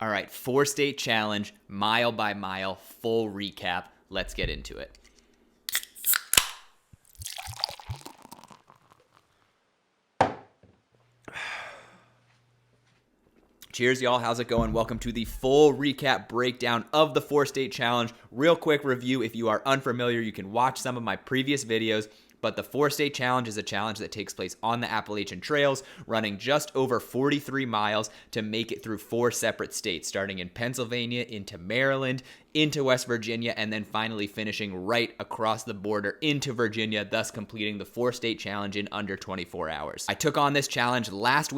All right, four-state challenge, mile by mile, full recap. Let's get into it. Cheers, y'all. How's it going? Welcome to the full recap breakdown of the four-state challenge. Real quick review. If you are unfamiliar, you can watch some of my previous videos. But the four-state challenge is a challenge that takes place on the Appalachian Trails, running just over 43 miles to make it through four separate states, starting in Pennsylvania, into Maryland, into West Virginia, and then finally finishing right across the border into Virginia, thus completing the four-state challenge in under 24 hours. I took on this challenge last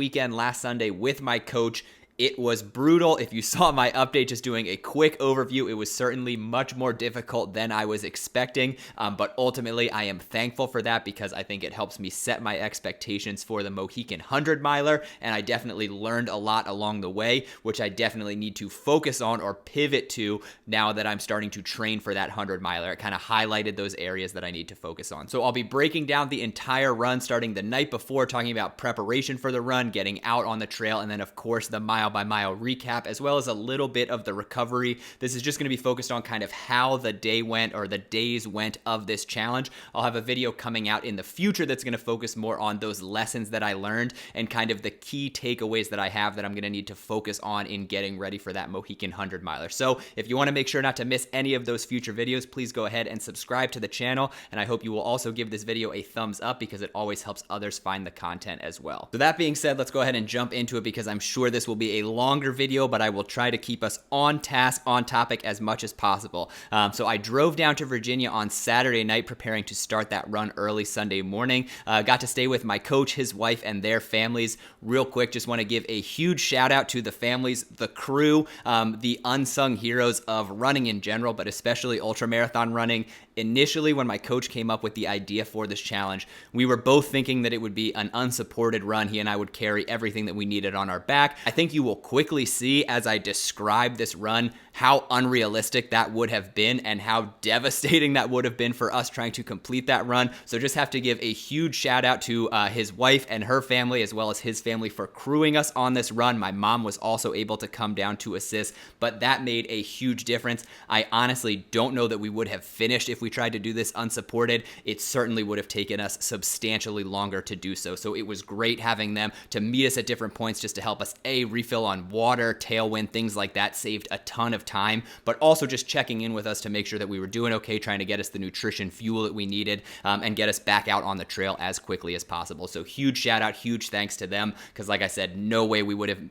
Sunday, with my coach. It was brutal. If you saw my update, just doing a quick overview, it was certainly much more difficult than I was expecting, but ultimately I am thankful for that because I think it helps me set my expectations for the Mohican 100-miler, and I definitely learned a lot along the way, which I definitely need to focus on or pivot to now that I'm starting to train for that 100-miler. It kind of highlighted those areas that I need to focus on. So I'll be breaking down the entire run starting the night before, talking about preparation for the run, getting out on the trail, and then of course the mile by mile recap, as well as a little bit of the recovery. This is just going to be focused on kind of how the day went, or the days went, of this challenge. I'll have a video coming out in the future that's going to focus more on those lessons that I learned and kind of the key takeaways that I have that I'm going to need to focus on in getting ready for that Mohican 100-miler. So if you want to make sure not to miss any of those future videos, please go ahead and subscribe to the channel, and I hope you will also give this video a thumbs up because it always helps others find the content as well. So that being said, let's go ahead and jump into it because I'm sure this will be a longer video, but I will try to keep us on task, on topic as much as possible. So I drove down to Virginia on Saturday night, preparing to start that run early Sunday morning. Got to stay with my coach, his wife, and their families. Real quick, just want to give a huge shout out to the families, the crew, the unsung heroes of running in general, but especially ultramarathon running. Initially, when my coach came up with the idea for this challenge, we were both thinking that it would be an unsupported run. He and I would carry everything that we needed on our back. I think you will quickly see as I describe this run how unrealistic that would have been and how devastating that would have been for us trying to complete that run. So just have to give a huge shout out to his wife and her family, as well as his family, for crewing us on this run. My mom was also able to come down to assist, but that made a huge difference. I honestly don't know that we would have finished if we tried to do this unsupported. It certainly would have taken us substantially longer to do so. So it was great having them to meet us at different points just to help us refill on water, tailwind, things like that. Saved a ton of time, but also just checking in with us to make sure that we were doing okay, trying to get us the nutrition, fuel that we needed, and get us back out on the trail as quickly as possible. So huge shout out, huge thanks to them, because like I said, no way we would have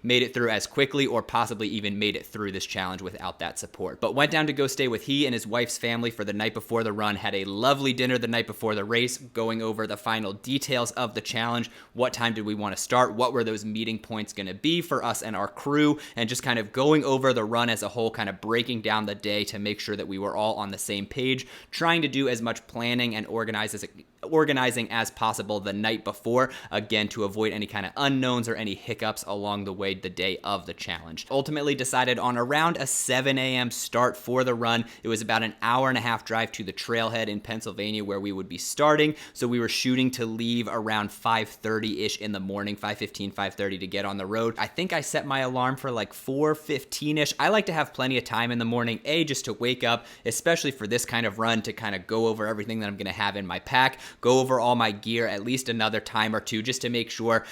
made it through as quickly or possibly even made it through this challenge without that support. But went down to go stay with he and his wife's family for the night before the run, had a lovely dinner the night before the race, going over the final details of the challenge. What time did we want to start? What were those meeting points going to be for us and our crew? And just kind of going over the run as a whole, kind of breaking down the day to make sure that we were all on the same page, trying to do as much planning and organizing as possible the night before, again, to avoid any kind of unknowns or any hiccups along the way the day of the challenge. Ultimately decided on around a 7 a.m. start for the run. It was about an hour and a half drive to the trailhead in Pennsylvania where we would be starting, so we were shooting to leave around 5:30-ish in the morning, 5:15, 5:30 to get on the road. I think I set my alarm for like 4:15-ish. I like to have plenty of time in the morning, just to wake up, especially for this kind of run, to kind of go over everything that I'm going to have in my pack, go over all my gear at least another time or two, just to make sure,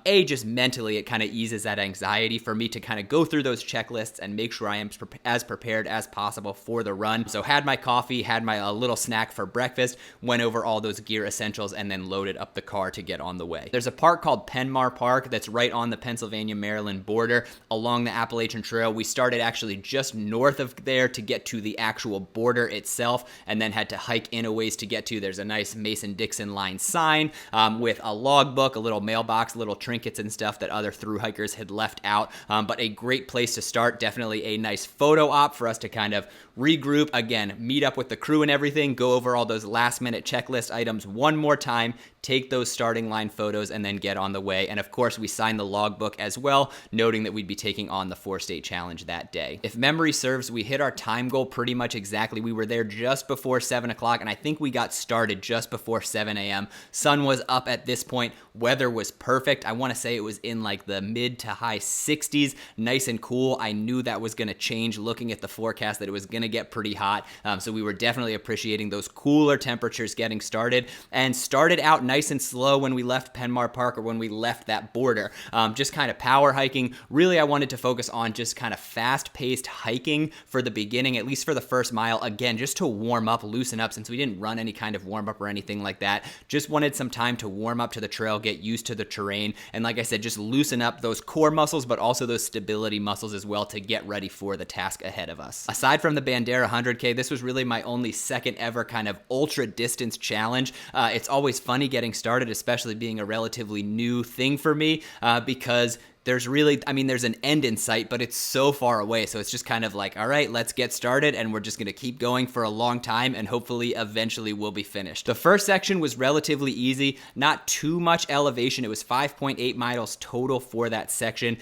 just mentally it kind of eases that anxiety for me to kind of go through those checklists and make sure I am as prepared as possible for the run. So had my coffee, had my little snack for breakfast, went over all those gear essentials, and then loaded up the car to get on the way. There's a park called Penmar Park that's right on the Pennsylvania-Maryland border along the Appalachian Trail. We started actually just north of there to get to the actual border itself, and then had to hike in a ways to get to. There's a nice Mason-Dixon line sign with a logbook, a little mailbox, little trinkets and stuff that other thru hikers had left out, but a great place to start. Definitely a nice photo op for us to kind of regroup, again, meet up with the crew and everything, go over all those last minute checklist items one more time, take those starting line photos, and then get on the way. And of course, we signed the logbook as well, noting that we'd be taking on the 4-state challenge that day. If memory serves, we hit our time goal pretty much exactly. We were there just before 7 o'clock, and I think we got started just before 7 a.m. Sun was up at this point. Weather was perfect. I want to say it was in like the mid to high 60s, nice and cool. I knew that was going to change looking at the forecast, that it was going to get pretty hot. So we were definitely appreciating those cooler temperatures getting started, and started out nice and slow when we left Penmar Park, or when we left that border. Just kind of power hiking. Really, I wanted to focus on just kind of fast-paced hiking for the beginning, at least for the first mile. Again, just to warm up, loosen up, since we didn't run any kind of warm-up or anything like that. Just wanted some time to warm up to the trail, get used to the terrain, and like I said, just loosen up those core muscles, but also those stability muscles as well, to get ready for the task ahead of us. Aside from the Bandera 100K, this was really my only second ever kind of ultra distance challenge. It's always funny getting started, especially being a relatively new thing for me, because there's really, there's an end in sight, but it's so far away. So it's just kind of like, all right, let's get started, and we're just going to keep going for a long time, and hopefully eventually we'll be finished. The first section was relatively easy, not too much elevation. It was 5.8 miles total for that section.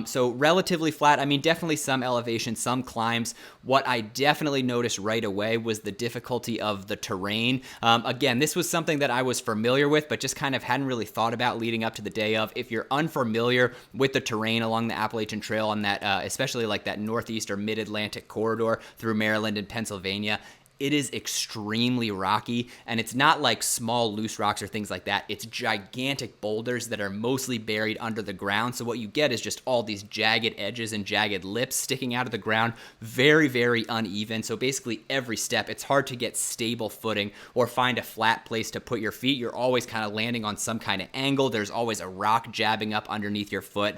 So relatively flat. Definitely some elevation, some climbs. What I definitely noticed right away was the difficulty of the terrain. Again, this was something that I was familiar with, but just kind of hadn't really thought about leading up to the day of. If you're unfamiliar with the terrain along the Appalachian Trail on that, especially like that northeast or mid-Atlantic corridor through Maryland and Pennsylvania, it is extremely rocky, and it's not like small loose rocks or things like that. It's gigantic boulders that are mostly buried under the ground. So what you get is just all these jagged edges and jagged lips sticking out of the ground. Very, very uneven. So basically every step, it's hard to get stable footing or find a flat place to put your feet. You're always kind of landing on some kind of angle. There's always a rock jabbing up underneath your foot.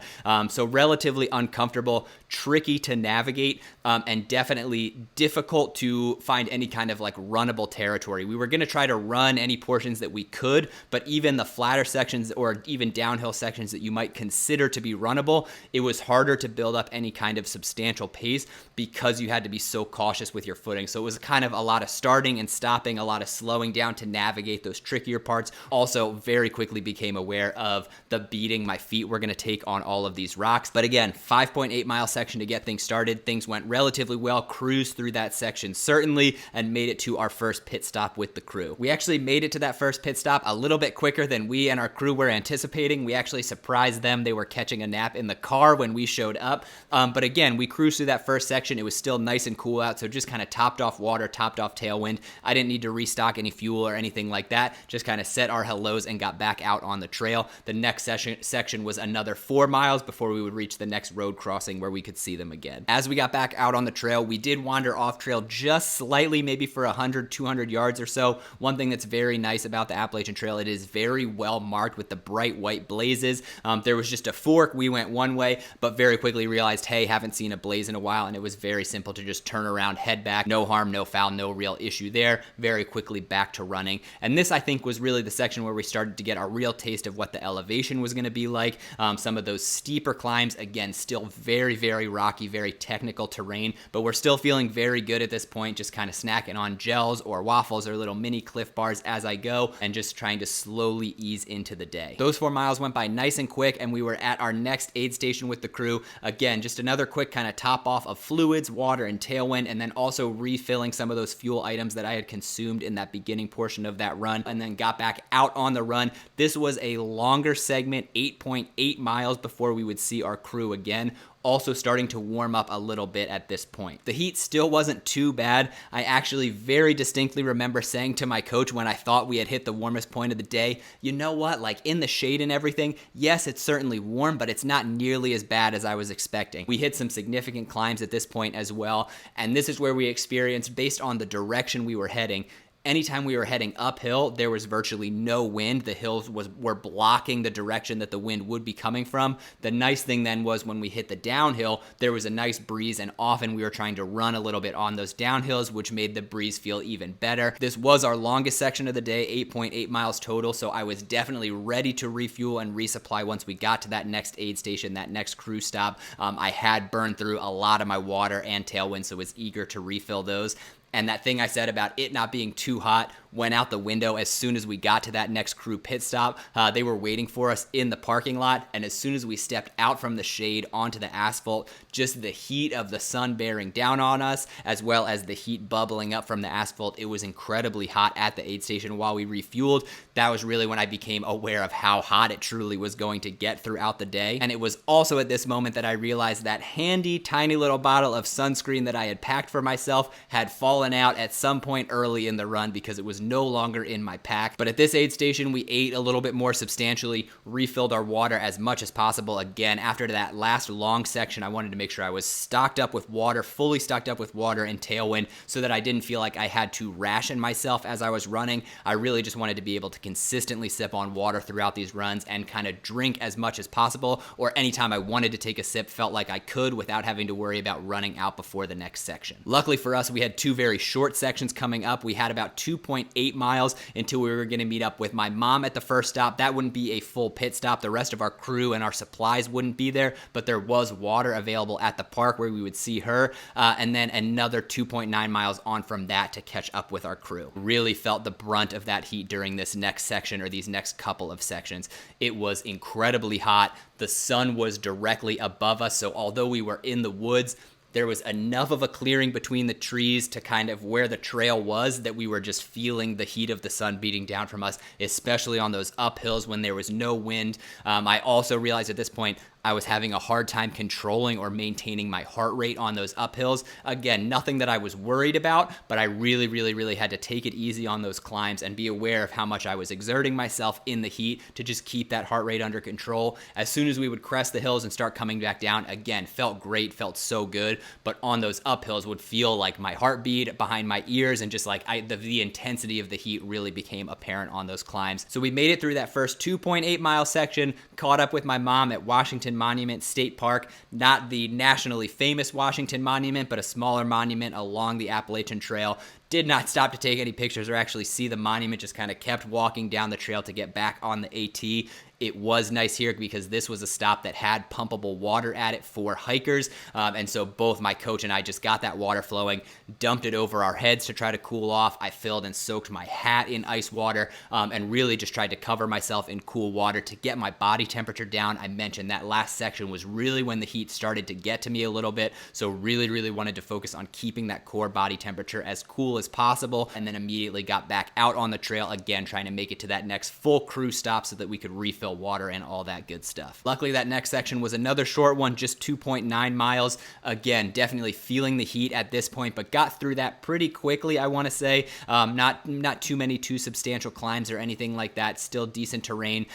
So relatively uncomfortable, tricky to navigate, and definitely difficult to find any kind of like runnable territory. We were going to try to run any portions that we could, but even the flatter sections or even downhill sections that you might consider to be runnable, it was harder to build up any kind of substantial pace because you had to be so cautious with your footing. So it was kind of a lot of starting and stopping, a lot of slowing down to navigate those trickier parts. Also, very quickly became aware of the beating my feet were going to take on all of these rocks. But again, 5.8 mile section to get things started. Things went relatively well, cruised through that section certainly, and made it to our first pit stop with the crew. We actually made it to that first pit stop a little bit quicker than we and our crew were anticipating. We actually surprised them. They were catching a nap in the car when we showed up. But again, we cruised through that first section. It was still nice and cool out, so just kind of topped off water, topped off tailwind. I didn't need to restock any fuel or anything like that. Just kind of said our hellos and got back out on the trail. The next section was another 4 miles before we would reach the next road crossing where we could see them again. As we got back out on the trail, we did wander off trail just slightly, maybe for 100, 200 yards or so. One thing that's very nice about the Appalachian Trail, it is very well marked with the bright white blazes. There was just a fork. We went one way, but very quickly realized, hey, haven't seen a blaze in a while, and it was very simple to just turn around, head back. No harm, no foul, no real issue there. Very quickly back to running. And this, I think, was really the section where we started to get a real taste of what the elevation was going to be like. Some of those steeper climbs, again, still very, very rocky, very technical terrain, but we're still feeling very good at this point, just kind of snacking on gels or waffles or little mini Cliff Bars as I go, and just trying to slowly ease into the day. Those 4 miles went by nice and quick, and we were at our next aid station with the crew. Again, just another quick kind of top off of fluids, water, and tailwind, and then also refilling some of those fuel items that I had consumed in that beginning portion of that run, and then got back out on the run. This was a longer segment, 8.8 miles before we would see our crew again. Also starting to warm up a little bit at this point. The heat still wasn't too bad. I actually very distinctly remember saying to my coach when I thought we had hit the warmest point of the day, you know what, like in the shade and everything, yes, it's certainly warm, but it's not nearly as bad as I was expecting. We hit some significant climbs at this point as well, and this is where we experienced, based on the direction we were heading, anytime we were heading uphill, there was virtually no wind. The hills were blocking the direction that the wind would be coming from. The nice thing then was when we hit the downhill, there was a nice breeze, and often we were trying to run a little bit on those downhills, which made the breeze feel even better. This was our longest section of the day, 8.8 miles total, so I was definitely ready to refuel and resupply once we got to that next aid station, that next crew stop. I had burned through a lot of my water and tailwind, so was eager to refill those. And that thing I said about it not being too hot went out the window as soon as we got to that next crew pit stop. They were waiting for us in the parking lot, and as soon as we stepped out from the shade onto the asphalt, just the heat of the sun bearing down on us, as well as the heat bubbling up from the asphalt, it was incredibly hot at the aid station while we refueled. That was really when I became aware of how hot it truly was going to get throughout the day. And it was also at this moment that I realized that handy, tiny little bottle of sunscreen that I had packed for myself had fallen out at some point early in the run because it was no longer in my pack. But at this aid station, we ate a little bit more substantially, refilled our water as much as possible. Again, after that last long section, I wanted to make sure I was stocked up with water, fully stocked up with water and Tailwind, so that I didn't feel like I had to ration myself as I was running. I really just wanted to be able to consistently sip on water throughout these runs and kind of drink as much as possible, or anytime I wanted to take a sip, felt like I could without having to worry about running out before the next section. Luckily for us, we had two very short sections coming up. We had about 2.8 miles until we were going to meet up with my mom at the first stop. That wouldn't be a full pit stop. The rest of our crew and our supplies wouldn't be there, but there was water available at the park where we would see her, and then another 2.9 miles on from that to catch up with our crew. Really felt the brunt of that heat during this next section, or these next couple of sections. It was incredibly hot. The sun was directly above us, so although we were in the woods, there was enough of a clearing between the trees to kind of where the trail was that we were just feeling the heat of the sun beating down from us, especially on those uphills when there was no wind. I also realized at this point I was having a hard time controlling or maintaining my heart rate on those uphills. Again, nothing that I was worried about, but I really had to take it easy on those climbs and be aware of how much I was exerting myself in the heat to just keep that heart rate under control. As soon as we would crest the hills and start coming back down, again, felt great, felt so good, but on those uphills would feel like my heartbeat behind my ears, and just like the intensity of the heat really became apparent on those climbs. So we made it through that first 2.8 mile section, caught up with my mom at Washington Monument State Park, not the nationally famous Washington Monument, but a smaller monument along the Appalachian Trail. Did not stop to take any pictures or actually see the monument, just kind of kept walking down the trail to get back on the AT. It was nice here because this was a stop that had pumpable water at it for hikers, and so both my coach and I just got that water flowing, dumped it over our heads to try to cool off. I filled and soaked my hat in ice water, and really just tried to cover myself in cool water to get my body temperature down. I mentioned that last section was really when the heat started to get to me a little bit, so really wanted to focus on keeping that core body temperature as cool as possible, and then immediately got back out on the trail again, trying to make it to that next full crew stop so that we could refill water and all that good stuff. Luckily, that next section was another short one, just 2.9 miles. Again, definitely feeling the heat at this point, but got through that pretty quickly, I want to say. Not too substantial climbs or anything like that. Still decent terrain.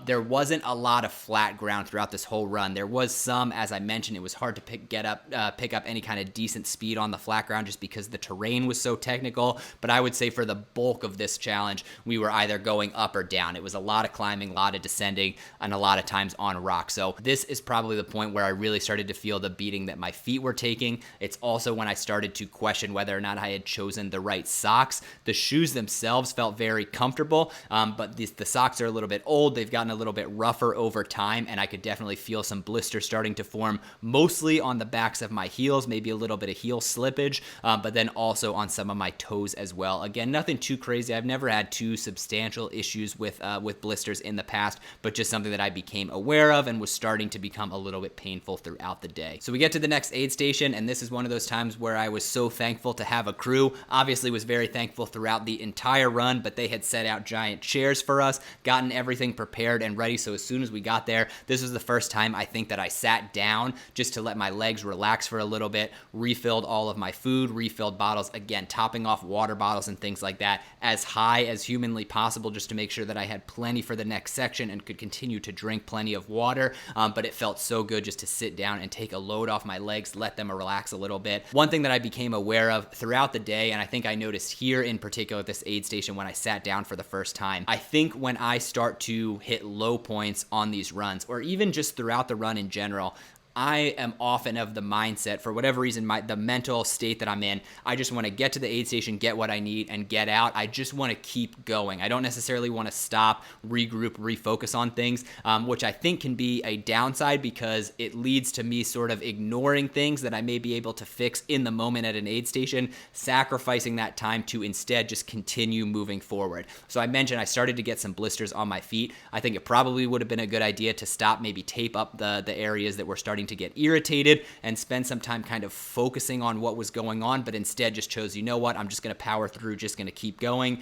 There wasn't a lot of flat ground throughout this whole run. There was some, as I mentioned, it was hard to pick up any kind of decent speed on the flat ground just because the terrain was so technical. But I would say for the bulk of this challenge, we were either going up or down. It was a lot of climbing, a lot of descending, and a lot of times on rock. So this is probably the point where I really started to feel the beating that my feet were taking. It's also when I started to question whether or not I had chosen the right socks. The shoes themselves felt very comfortable, but the socks are a little bit old. They've gotten a little bit rougher over time, and I could definitely feel some blisters starting to form, mostly on the backs of my heels, maybe a little bit of heel slippage, but then also on some of my toes as well. Again, nothing too crazy. I've never had too substantial issues with blisters in the past, but just something that I became aware of and was starting to become a little bit painful throughout the day. So we get to the next aid station, and this is one of those times where I was so thankful to have a crew. Obviously was very thankful throughout the entire run, but they had set out giant chairs for us, gotten everything prepared and ready. So as soon as we got there, this was the first time I think that I sat down just to let my legs relax for a little bit, refilled all of my food, refilled bottles, again, topping off water bottles and things like that as high as humanly possible just to make sure that I had plenty for the next section and could continue to drink plenty of water. But it felt so good just to sit down and take a load off my legs, let them relax a little bit. One thing that I became aware of throughout the day, and I think I noticed here in particular at this aid station when I sat down for the first time, I think when I start to hit low points on these runs, or even just throughout the run in general, I am often of the mindset, for whatever reason, the mental state that I'm in, I just want to get to the aid station, get what I need, and get out. I just want to keep going. I don't necessarily want to stop, regroup, refocus on things, which I think can be a downside because it leads to me sort of ignoring things that I may be able to fix in the moment at an aid station, sacrificing that time to instead just continue moving forward. So I mentioned I started to get some blisters on my feet. I think it probably would have been a good idea to stop, maybe tape up the areas that were starting to get irritated and spend some time kind of focusing on what was going on, but instead just chose, you know what, I'm just going to power through, just going to keep going.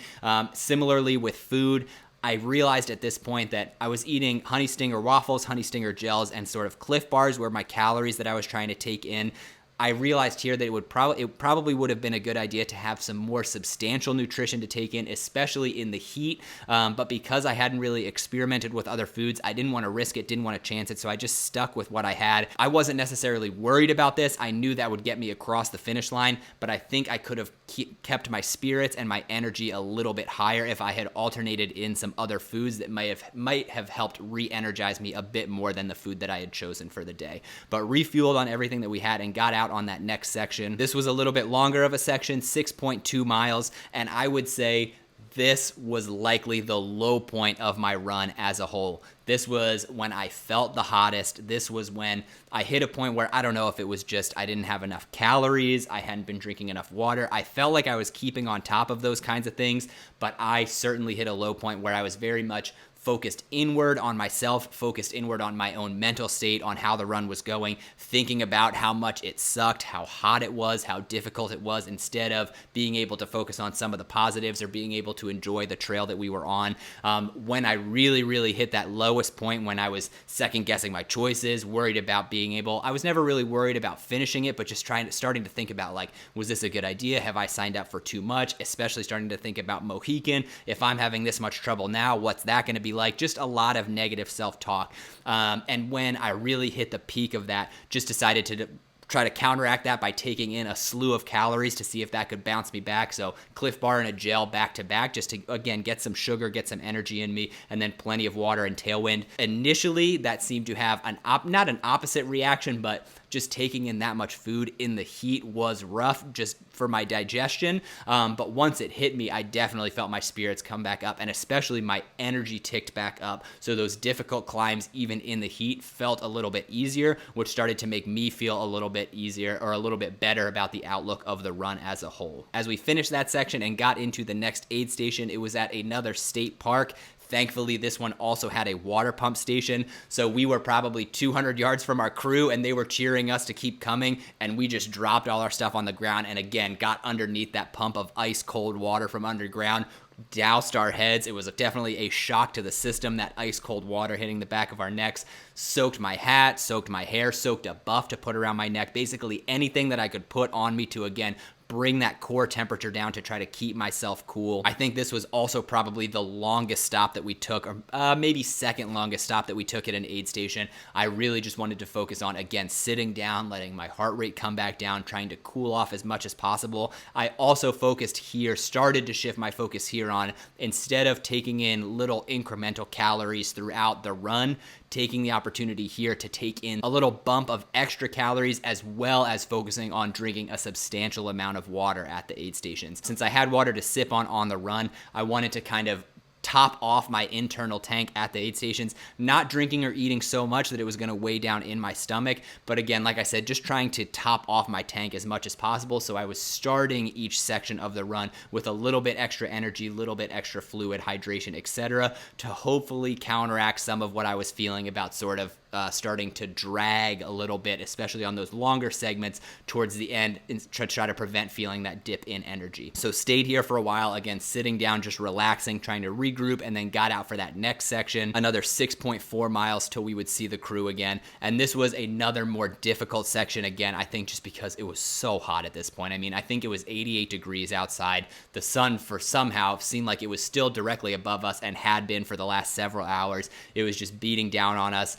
Similarly with food, I realized at this point that I was eating Honey Stinger waffles, Honey Stinger gels, and sort of Cliff Bars were my calories that I was trying to take in. I realized here that it probably would have been a good idea to have some more substantial nutrition to take in, especially in the heat. But because I hadn't really experimented with other foods, I didn't want to risk it, didn't want to chance it. So I just stuck with what I had. I wasn't necessarily worried about this. I knew that would get me across the finish line, but I think I could have kept my spirits and my energy a little bit higher if I had alternated in some other foods that might have helped re-energize me a bit more than the food that I had chosen for the day. But refueled on everything that we had and got out on that next section. This was a little bit longer of a section, 6.2 miles, and I would say this was likely the low point of my run as a whole. This was when I felt the hottest. This was when I hit a point where I don't know if it was just I didn't have enough calories, I hadn't been drinking enough water. I felt like I was keeping on top of those kinds of things, but I certainly hit a low point where I was very much focused inward on myself, focused inward on my own mental state, on how the run was going, thinking about how much it sucked, how hot it was, how difficult it was, instead of being able to focus on some of the positives or being able to enjoy the trail that we were on. When I really hit that lowest point, when I was second guessing my choices, worried about being able, I was never really worried about finishing it, but just starting to think about, like, was this a good idea? Have I signed up for too much? Especially starting to think about Mohican. If I'm having this much trouble now, what's that going to be like? Just a lot of negative self-talk. And when I really hit the peak of that, just decided to try to counteract that by taking in a slew of calories to see if that could bounce me back. So Cliff Bar and a gel back to back, just to, again, get some sugar, get some energy in me, and then plenty of water and Tailwind. Initially, that seemed to have not an opposite reaction, but just taking in that much food in the heat was rough just for my digestion. But once it hit me, I definitely felt my spirits come back up, and especially my energy ticked back up. So those difficult climbs, even in the heat, felt a little bit easier, which started to make me feel a little bit easier or a little bit better about the outlook of the run as a whole. As we finished that section and got into the next aid station, it was at another state park. Thankfully, this one also had a water pump station, so we were probably 200 yards from our crew, and they were cheering us to keep coming, and we just dropped all our stuff on the ground and, again, got underneath that pump of ice-cold water from underground, doused our heads. It was definitely a shock to the system, that ice-cold water hitting the back of our necks. Soaked my hat, soaked my hair, soaked a buff to put around my neck, basically anything that I could put on me to, again, bring that core temperature down to try to keep myself cool. I think this was also probably the longest stop that we took, or maybe second longest stop that we took at an aid station. I really just wanted to focus on, again, sitting down, letting my heart rate come back down, trying to cool off as much as possible. I also focused here, started to shift my focus here on, instead of taking in little incremental calories throughout the run, taking the opportunity here to take in a little bump of extra calories, as well as focusing on drinking a substantial amount of water at the aid stations. Since I had water to sip on the run, I wanted to kind of top off my internal tank at the aid stations, not drinking or eating so much that it was going to weigh down in my stomach. But again, like I said, just trying to top off my tank as much as possible. So I was starting each section of the run with a little bit extra energy, little bit extra fluid, hydration, etc., to hopefully counteract some of what I was feeling about sort of starting to drag a little bit, especially on those longer segments towards the end, to try to prevent feeling that dip in energy. So stayed here for a while, again, sitting down, just relaxing, trying to regroup, and then got out for that next section, another 6.4 miles till we would see the crew again. And this was another more difficult section, again, I think just because it was so hot at this point. I mean, I think it was 88 degrees outside. The sun, for somehow, seemed like it was still directly above us and had been for the last several hours. It was just beating down on us.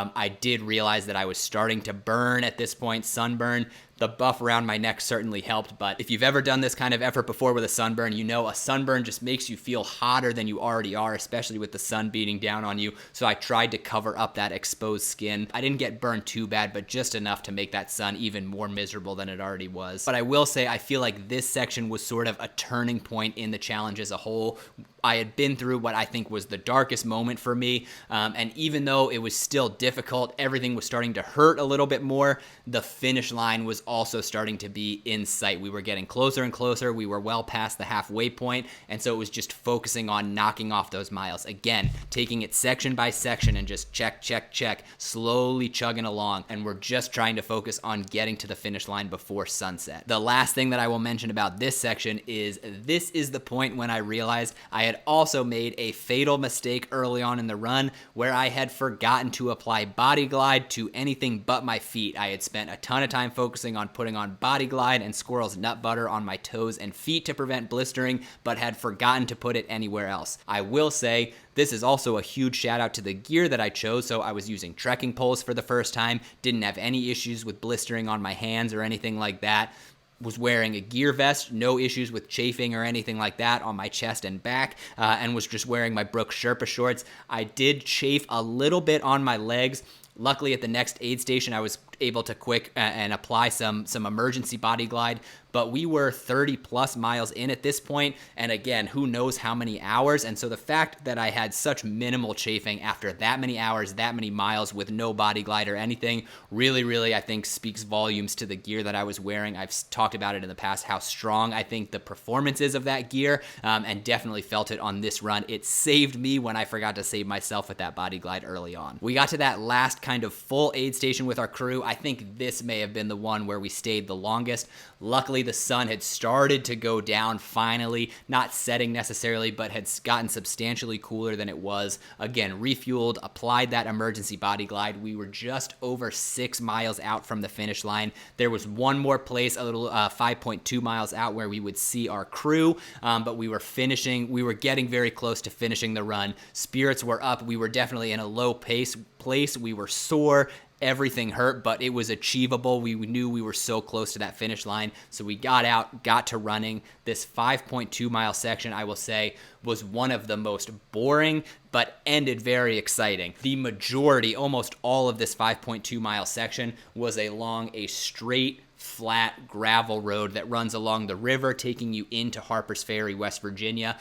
I did realize that I was starting to burn at this point, sunburn. The buff around my neck certainly helped, but if you've ever done this kind of effort before with a sunburn, you know a sunburn just makes you feel hotter than you already are, especially with the sun beating down on you. So I tried to cover up that exposed skin. I didn't get burned too bad, but just enough to make that sun even more miserable than it already was. But I will say, I feel like this section was sort of a turning point in the challenge as a whole. I had been through what I think was the darkest moment for me, and even though it was still difficult, everything was starting to hurt a little bit more. The finish line was also starting to be in sight. We were getting closer and closer. We were well past the halfway point, and so it was just focusing on knocking off those miles. Again, taking it section by section and just check, check, check, slowly chugging along, and we're just trying to focus on getting to the finish line before sunset. The last thing that I will mention about this section is this is the point when I realized I had also made a fatal mistake early on in the run where I had forgotten to apply Body Glide to anything but my feet. I had spent a ton of time focusing on putting on Body Glide and Squirrel's Nut Butter on my toes and feet to prevent blistering, but had forgotten to put it anywhere else. I will say, this is also a huge shout out to the gear that I chose. So I was using trekking poles for the first time, didn't have any issues with blistering on my hands or anything like that. Was wearing a gear vest, no issues with chafing or anything like that on my chest and back, and was just wearing my Brooks Sherpa shorts. I did chafe a little bit on my legs. Luckily, at the next aid station, I was able to quick and apply some emergency Body Glide, but we were 30 plus miles in at this point, and again, who knows how many hours. And so the fact that I had such minimal chafing after that many hours, that many miles with no Body Glide or anything, really I think speaks volumes to the gear that I was wearing. I've talked about it in the past, how strong I think the performance is of that gear, and definitely felt it on this run. It saved me when I forgot to save myself with that Body Glide early on. We got to that last kind of full aid station with our crew. I think this may have been the one where we stayed the longest. Luckily, the sun had started to go down finally, not setting necessarily, but had gotten substantially cooler than it was. Again, refueled, applied that emergency Body Glide. We were just over 6 miles out from the finish line. There was one more place, a little 5.2 miles out, where we would see our crew, but we were getting very close to finishing the run. Spirits were up. We were definitely in a low pace place. We were sore. Everything hurt, but it was achievable. We knew we were so close to that finish line. So we got out, got to running. This 5.2 mile section, I will say, was one of the most boring, but ended very exciting. The majority, almost all of this 5.2 mile section was along a straight, flat gravel road that runs along the river, taking you into Harpers Ferry, West Virginia.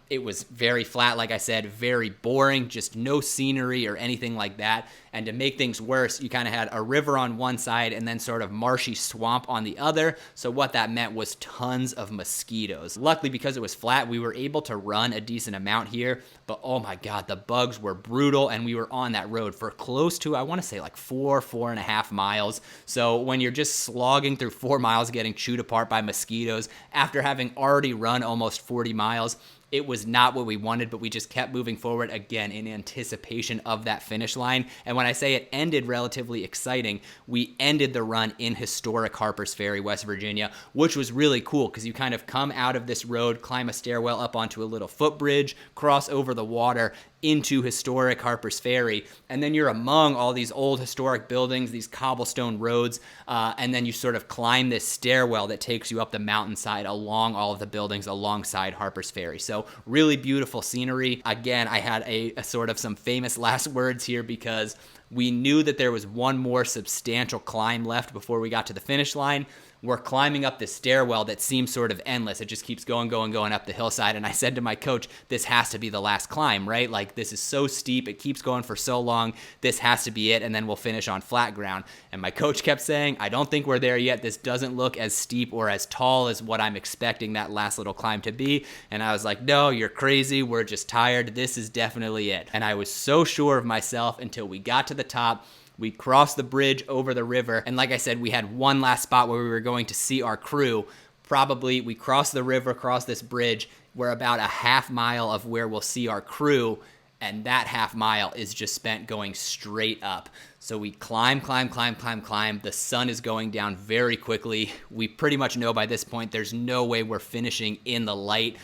It was very flat, like I said, very boring, just no scenery or anything like that. And to make things worse, you kind of had a river on one side and then sort of marshy swamp on the other. So what that meant was tons of mosquitoes. Luckily, because it was flat, we were able to run a decent amount here, but oh my God, the bugs were brutal, and we were on that road for close to, I want to say like 4.5 miles. So when you're just slogging through 4 miles getting chewed apart by mosquitoes after having already run almost 40 miles, it was not what we wanted, but we just kept moving forward, again, in anticipation of that finish line. And when I say it ended relatively exciting, we ended the run in historic Harpers Ferry, West Virginia, which was really cool because you kind of come out of this road, climb a stairwell up onto a little footbridge, cross over the water into historic Harpers Ferry, and then you're among all these old historic buildings, these cobblestone roads, and then you sort of climb this stairwell that takes you up the mountainside along all of the buildings alongside Harpers Ferry. So really beautiful scenery. Again, I had a sort of some famous last words here because we knew that there was one more substantial climb left before we got to the finish line. We're climbing up this stairwell that seems sort of endless. It just keeps going up the hillside. And I said to my coach, this has to be the last climb, right? Like, this is so steep. It keeps going for so long. This has to be it. And then we'll finish on flat ground. And my coach kept saying, I don't think we're there yet. This doesn't look as steep or as tall as what I'm expecting that last little climb to be. And I was like, no, you're crazy. We're just tired. This is definitely it. And I was so sure of myself until we got to the top. We crossed the bridge over the river, and like I said, we had one last spot where we were going to see our crew. Probably we crossed the river, crossed this bridge. We're about a half mile of where we'll see our crew, and that half mile is just spent going straight up. So we climb. The sun is going down very quickly. We pretty much know by this point there's no way we're finishing in the light.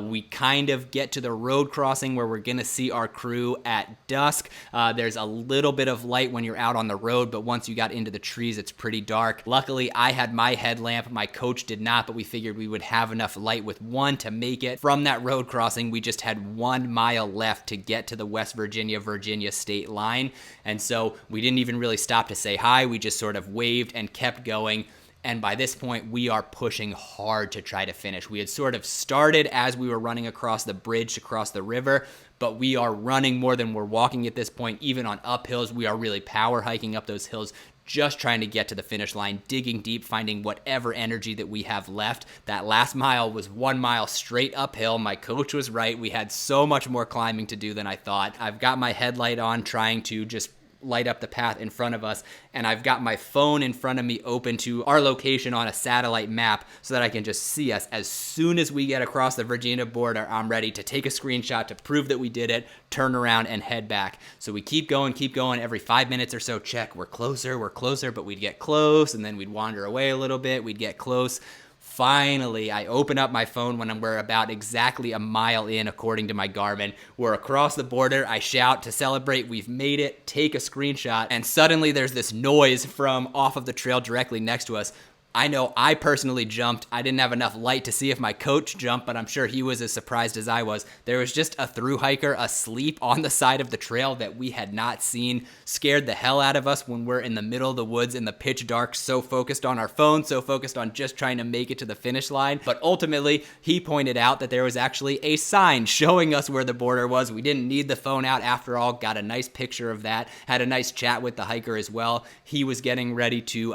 We kind of get to the road crossing where we're going to see our crew at dusk. There's a little bit of light when you're out on the road, but once you got into the trees, it's pretty dark. Luckily, I had my headlamp. My coach did not, but we figured we would have enough light with one to make it. From that road crossing, we just had 1 mile left to get to the West Virginia state line. And so we didn't even really stop to say hi. We just sort of waved and kept going. And by this point, we are pushing hard to try to finish. We had sort of started as we were running across the bridge to cross the river, but we are running more than we're walking at this point. Even on uphills, we are really power hiking up those hills, just trying to get to the finish line, digging deep, finding whatever energy that we have left. That last mile was 1 mile straight uphill. My coach was right. We had so much more climbing to do than I thought. I've got my headlight on, trying to just light up the path in front of us, and I've got my phone in front of me open to our location on a satellite map so that I can just see us. As soon as we get across the Virginia border, I'm ready to take a screenshot to prove that we did it, turn around, and head back. So we keep going. Every 5 minutes or so, check, we're closer, but we'd get close, and then we'd wander away a little bit, we'd get close. Finally, I open up my phone when we're about exactly a mile in, according to my Garmin. We're across the border. I shout to celebrate. We've made it. Take a screenshot. And suddenly there's this noise from off of the trail directly next to us. I know I personally jumped. I didn't have enough light to see if my coach jumped, but I'm sure he was as surprised as I was. There was just a thru hiker asleep on the side of the trail that we had not seen. Scared the hell out of us when we're in the middle of the woods in the pitch dark, so focused on our phone, so focused on just trying to make it to the finish line. But ultimately, he pointed out that there was actually a sign showing us where the border was. We didn't need the phone out after all. Got a nice picture of that. Had a nice chat with the hiker as well. He was getting ready to,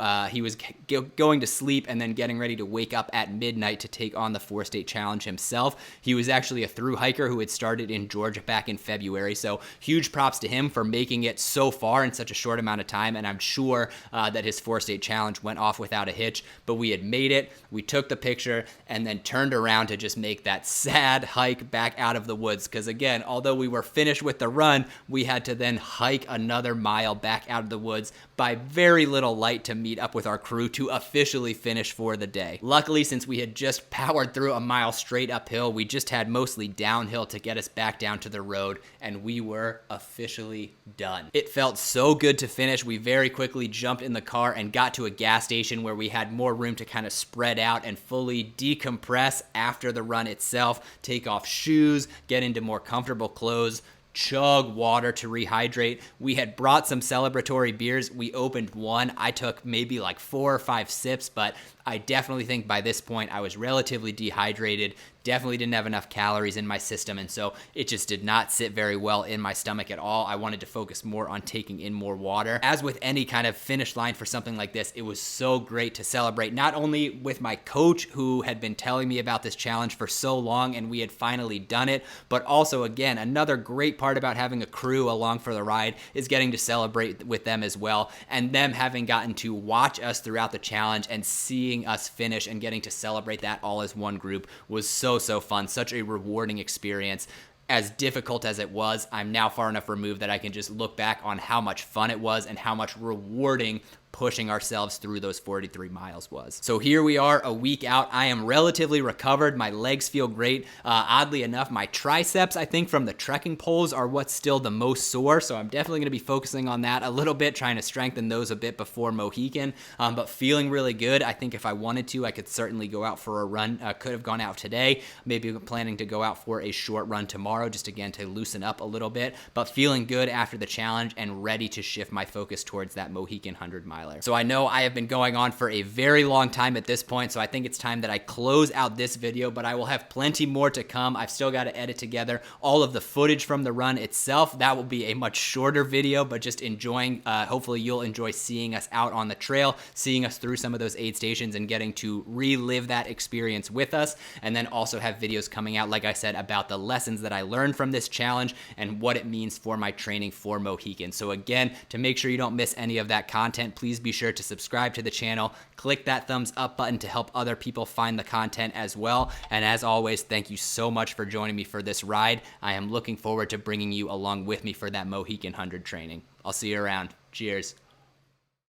going to sleep and then getting ready to wake up at midnight to take on the 4-state challenge himself. He was actually a thru hiker who had started in Georgia back in February, so huge props to him for making it so far in such a short amount of time, and I'm sure that his 4-state challenge went off without a hitch. But we had made it, we took the picture, and then turned around to just make that sad hike back out of the woods, because again, although we were finished with the run, we had to then hike another mile back out of the woods by very little light to meet up with our crew to officially finish for the day. Luckily, since we had just powered through a mile straight uphill, we just had mostly downhill to get us back down to the road, and we were officially done. It felt so good to finish. We very quickly jumped in the car and got to a gas station where we had more room to kind of spread out and fully decompress after the run itself, take off shoes, get into more comfortable clothes, chug water to rehydrate. We had brought some celebratory beers. We opened one. I took maybe like 4 or 5 sips, but I definitely think by this point I was relatively dehydrated, definitely didn't have enough calories in my system, and so it just did not sit very well in my stomach at all. I wanted to focus more on taking in more water. As with any kind of finish line for something like this, it was so great to celebrate, not only with my coach who had been telling me about this challenge for so long and we had finally done it, but also, again, another great part about having a crew along for the ride is getting to celebrate with them as well, and them having gotten to watch us throughout the challenge and seeing us finish and getting to celebrate that all as one group was so fun. Such a rewarding experience. As difficult as it was, I'm now far enough removed that I can just look back on how much fun it was and how much rewarding pushing ourselves through those 43 miles was. So here we are a week out. I am relatively recovered. My legs feel great. Oddly enough, my triceps, I think from the trekking poles, are what's still the most sore. So I'm definitely going to be focusing on that a little bit, trying to strengthen those a bit before Mohican, but feeling really good. I think if I wanted to, I could certainly go out for a run. Could have gone out today. Maybe planning to go out for a short run tomorrow, just again to loosen up a little bit, but feeling good after the challenge and ready to shift my focus towards that Mohican 100-miler. So I know I have been going on for a very long time at this point, so I think it's time that I close out this video, but I will have plenty more to come. I've still got to edit together all of the footage from the run itself. That will be a much shorter video, but just enjoying, hopefully you'll enjoy seeing us out on the trail, seeing us through some of those aid stations and getting to relive that experience with us, and then also have videos coming out, like I said, about the lessons that I learned from this challenge and what it means for my training for Mohican. So again, to make sure you don't miss any of that content, please be sure to subscribe to the channel, click that thumbs up button to help other people find the content as well. And as always, thank you so much for joining me for this ride. I am looking forward to bringing you along with me for that Mohican 100 training. I'll see you around. Cheers.